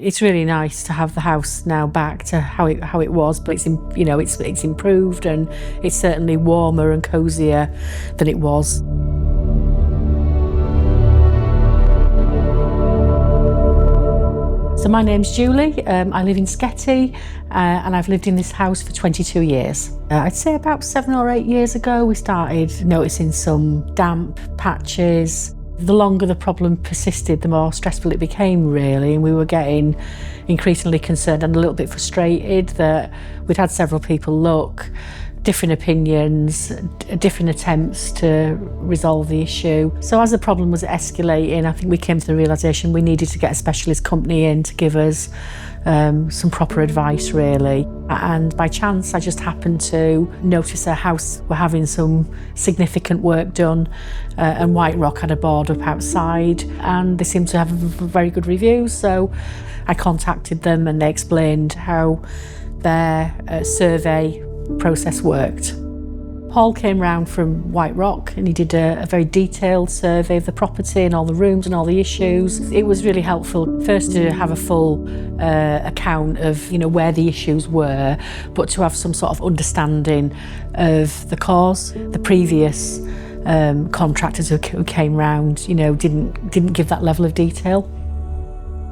It's really nice to have the house now back to how it was, but it's improved, and it's certainly warmer and cosier than it was. So my name's Julie, I live in Sketty, and I've lived in this house for 22 years. I'd say about 7 or 8 years ago we started noticing some damp patches. The longer the problem persisted, the more stressful it became, really, and we were getting increasingly concerned and a little bit frustrated that we'd had several people look, different opinions, different attempts to resolve the issue. So as the problem was escalating, I think we came to the realisation we needed to get a specialist company in to give us some proper advice, really. And by chance, I just happened to notice a house were having some significant work done, and White Rock had a board up outside, and they seemed to have very good reviews. So I contacted them and they explained how their survey process worked. Paul came round from White Rock and he did a very detailed survey of the property and all the rooms and all the issues. It was really helpful, first to have a full account of where the issues were, but to have some sort of understanding of the cause. The previous contractors who came round didn't give that level of detail.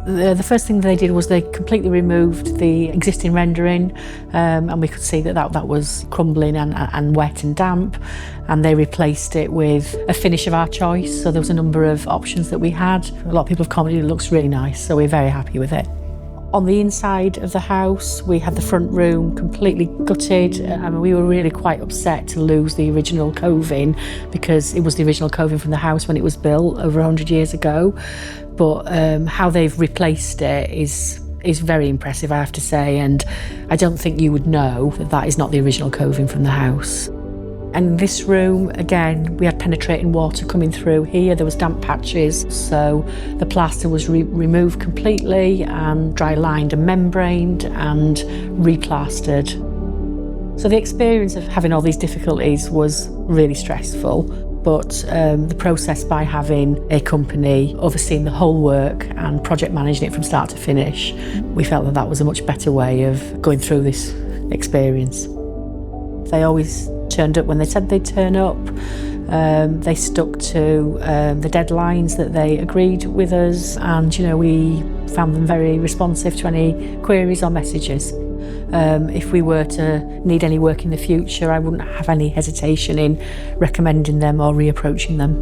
The first thing they did was they completely removed the existing rendering, and we could see that was crumbling and wet and damp, and they replaced it with a finish of our choice. So there was a number of options that we had. A lot of people have commented it looks really nice, so we're very happy with it. On the inside of the house, we had the front room completely gutted, and we were really quite upset to lose the original coving, because it was the original coving from the house when it was built over 100 years ago. But how they've replaced it is very impressive, I have to say, and I don't think you would know that is not the original coving from the house. And this room, again, we had penetrating water coming through here. There was damp patches, so the plaster was removed completely and dry lined and membraned and replastered. So the experience of having all these difficulties was really stressful, but the process by having a company overseeing the whole work and project managing it from start to finish, we felt that was a much better way of going through this experience. They always turned up when they said they'd turn up. They stuck to the deadlines that they agreed with us, and we found them very responsive to any queries or messages. If we were to need any work in the future, I wouldn't have any hesitation in recommending them or reapproaching them.